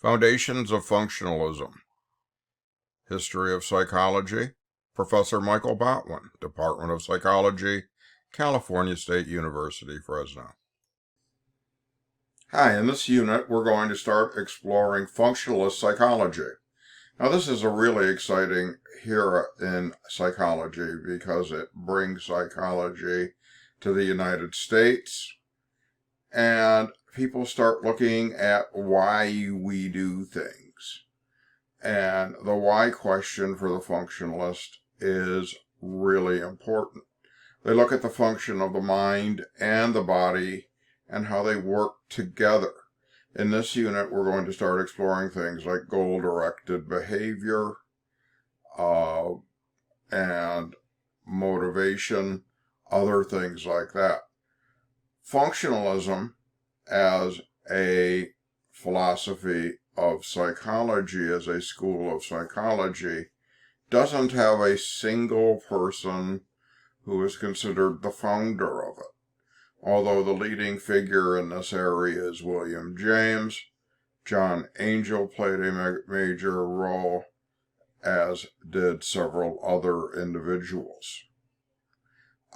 Foundations of Functionalism. History of Psychology. Professor Michael Botwin, Department of Psychology, California State University, Fresno. Hi, in this unit we're going to start exploring functionalist psychology. Now this is a really exciting era in psychology because it brings psychology to the United States and people start looking at why we do things. And the why question for the functionalist is really important. They look at the function of the mind and the body and how they work together. In this unit, we're going to start exploring things like goal-directed behavior and motivation, other things like that. Functionalism as a philosophy of psychology, as a school of psychology, doesn't have a single person who is considered the founder of it. Although the leading figure in this area is William James, John Angel played a major role, as did several other individuals.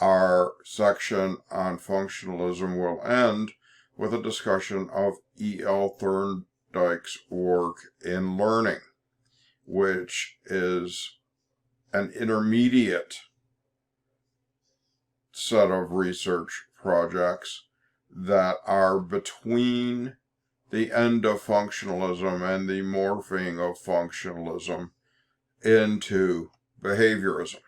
Our section on functionalism will end with a discussion of E.L. Thorndike's work in learning, which is an intermediate set of research projects that are between the end of functionalism and the morphing of functionalism into behaviorism.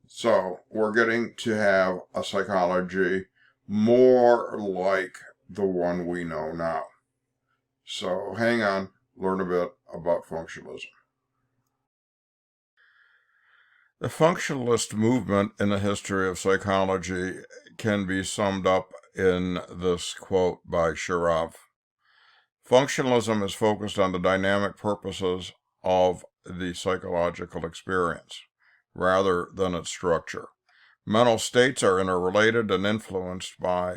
So we're getting to have a psychology more like the one we know now. So hang on, learn a bit about functionalism. The functionalist movement in the history of psychology can be summed up in this quote by Shiraev. Functionalism is focused on the dynamic purposes of the psychological experience, rather than its structure. Mental states are interrelated and influenced by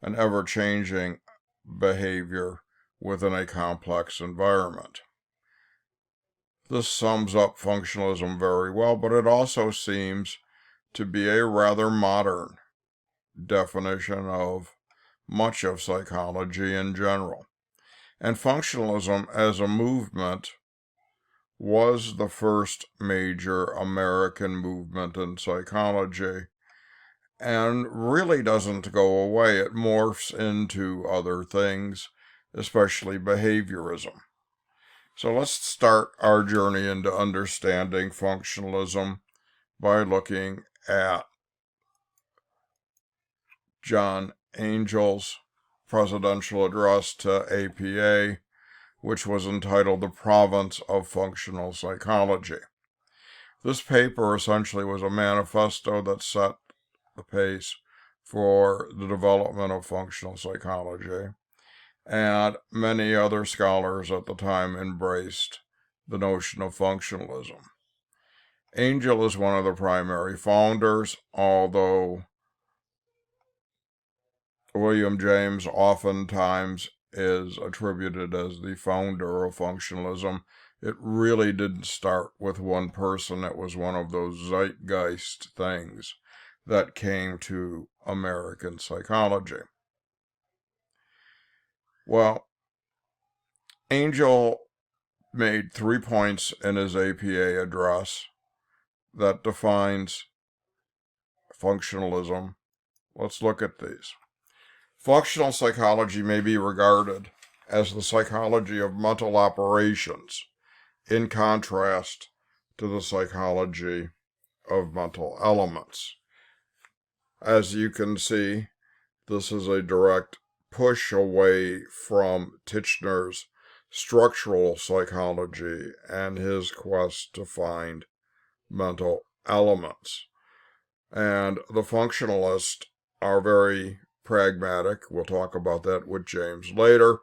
an ever-changing behavior within a complex environment. This sums up functionalism very well, but it also seems to be a rather modern definition of much of psychology in general. And functionalism as a movement was the first major American movement in psychology and really doesn't go away. It morphs into other things, especially behaviorism. So let's start our journey into understanding functionalism by looking at John Angel's presidential address to APA, which was entitled The Province of Functional Psychology. This paper essentially was a manifesto that set the pace for the development of functional psychology, and many other scholars at the time embraced the notion of functionalism. Angel is one of the primary founders, although William James oftentimes is attributed as the founder of functionalism. It really didn't start with one person. It was one of those zeitgeist things that came to American psychology. Well, Angel made 3 points in his APA address that defines functionalism. Let's look at these. Functional psychology may be regarded as the psychology of mental operations, in contrast to the psychology of mental elements. As you can see, this is a direct push away from Titchener's structural psychology and his quest to find mental elements. And the functionalists are very pragmatic. We'll talk about that with James later.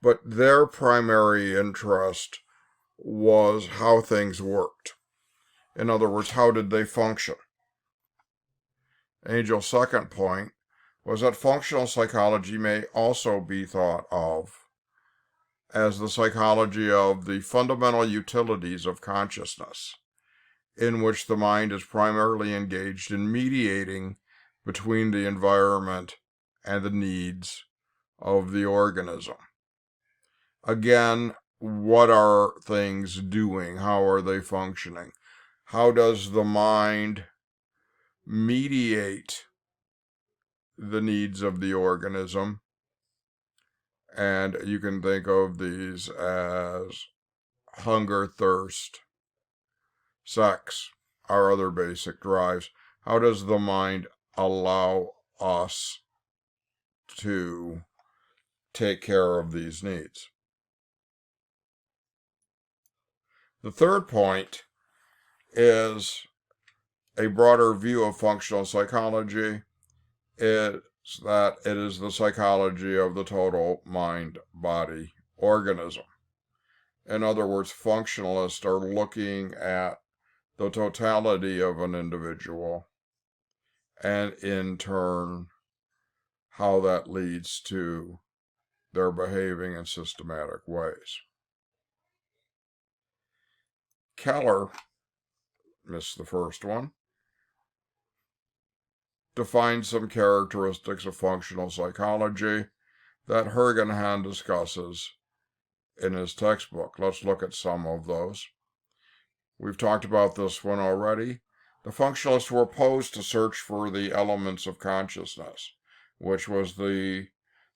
But their primary interest was how things worked. In other words, how did they function? Angel's second point was that functional psychology may also be thought of as the psychology of the fundamental utilities of consciousness, in which the mind is primarily engaged in mediating between the environment and the needs of the organism. Again, what are things doing? How are they functioning? How does the mind mediate the needs of the organism? And you can think of these as hunger, thirst, sex, our other basic drives. How does the mind allow us to take care of these needs? The third point is a broader view of functional psychology, is that it is the psychology of the total mind-body organism. In other words, functionalists are looking at the totality of an individual and in turn how that leads to their behaving in systematic ways. Keller, missed the first one, defines some characteristics of functional psychology that Hergenhan discusses in his textbook. Let's look at some of those. We've talked about this one already. The functionalists were opposed to search for the elements of consciousness, which was the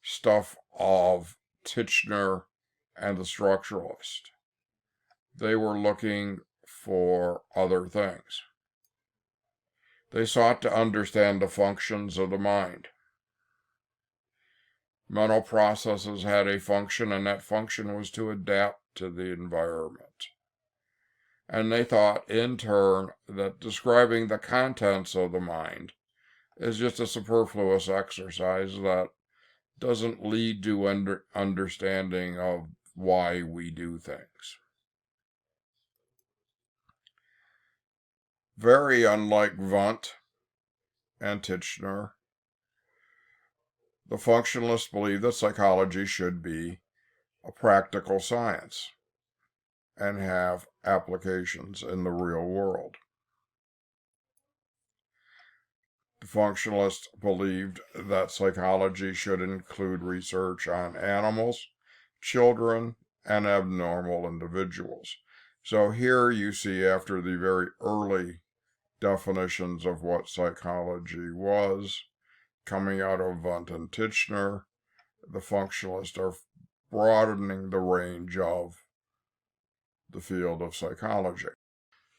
stuff of Titchener and the structuralist. They were looking for other things. They sought to understand the functions of the mind. Mental processes had a function, and that function was to adapt to the environment. And they thought, in turn, that describing the contents of the mind is just a superfluous exercise that doesn't lead to understanding of why we do things. Very unlike Wundt and Titchener, the functionalists believe that psychology should be a practical science and have applications in the real world. The functionalists believed that psychology should include research on animals, children, and abnormal individuals. So here you see, after the very early definitions of what psychology was, coming out of Wundt and Titchener, the functionalists are broadening the range of the field of psychology.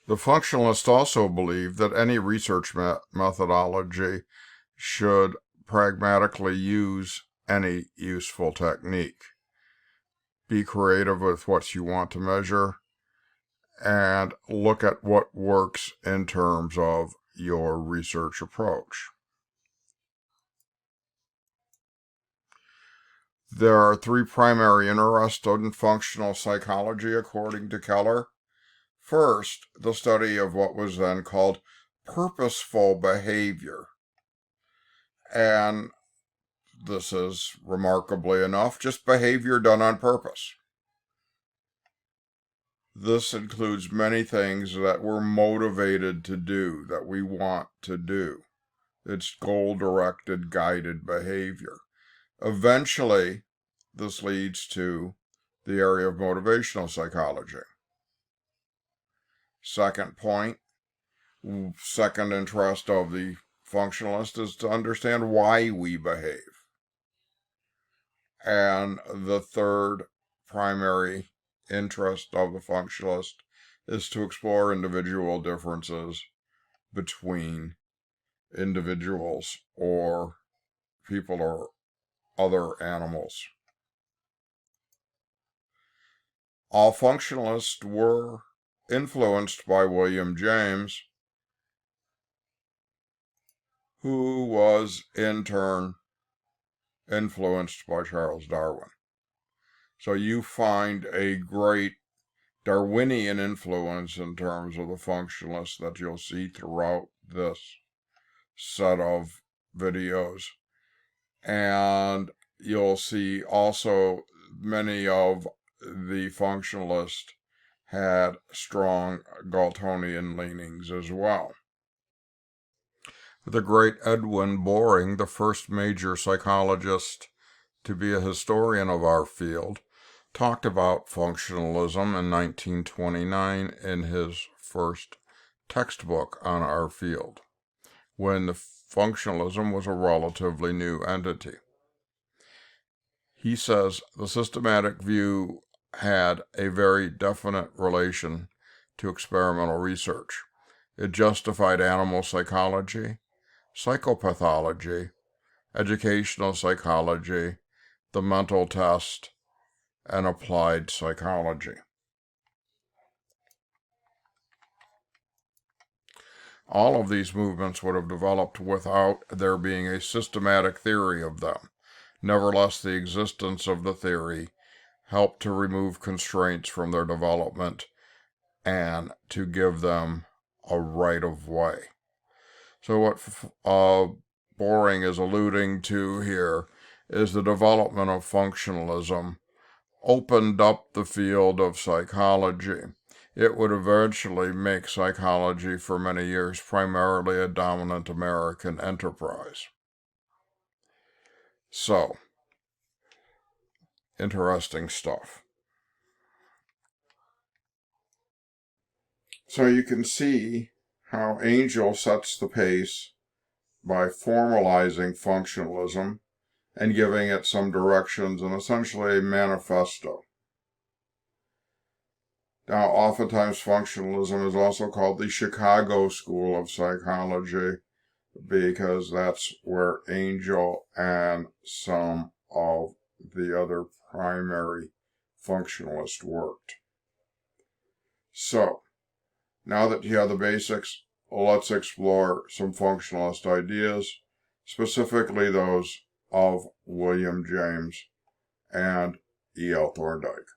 The functionalists also believe that any research methodology should pragmatically use any useful technique. Be creative with what you want to measure and look at what works in terms of your research approach. There are three primary interests in functional psychology, according to Keller. First, the study of what was then called purposeful behavior. And this is, remarkably enough, just behavior done on purpose. This includes many things that we're motivated to do, that we want to do. It's goal-directed, guided behavior. Eventually, this leads to the area of motivational psychology. Second point, second interest of the functionalist is to understand why we behave. And the third primary interest of the functionalist is to explore individual differences between individuals or people or other animals. All functionalists were influenced by William James, who was in turn influenced by Charles Darwin. So you find a great Darwinian influence in terms of the functionalists that you'll see throughout this set of videos. And you'll see also many of the functionalist had strong Galtonian leanings as well. The great Edwin Boring, the first major psychologist to be a historian of our field, talked about functionalism in 1929 in his first textbook on our field, when the functionalism was a relatively new entity. He says the systematic view had a very definite relation to experimental research. It justified animal psychology, psychopathology, educational psychology, the mental test, and applied psychology. All of these movements would have developed without there being a systematic theory of them. Nevertheless, the existence of the theory helped to remove constraints from their development and to give them a right of way. So what Boring is alluding to here is the development of functionalism opened up the field of psychology. It would eventually make psychology for many years primarily a dominant American enterprise. So, interesting stuff. So you can see how Angel sets the pace by formalizing functionalism and giving it some directions and essentially a manifesto. Now, oftentimes functionalism is also called the Chicago School of Psychology because that's where Angel and some of the other primary functionalists worked. So, now that you have the basics, let's explore some functionalist ideas, specifically those of William James and E.L. Thorndike.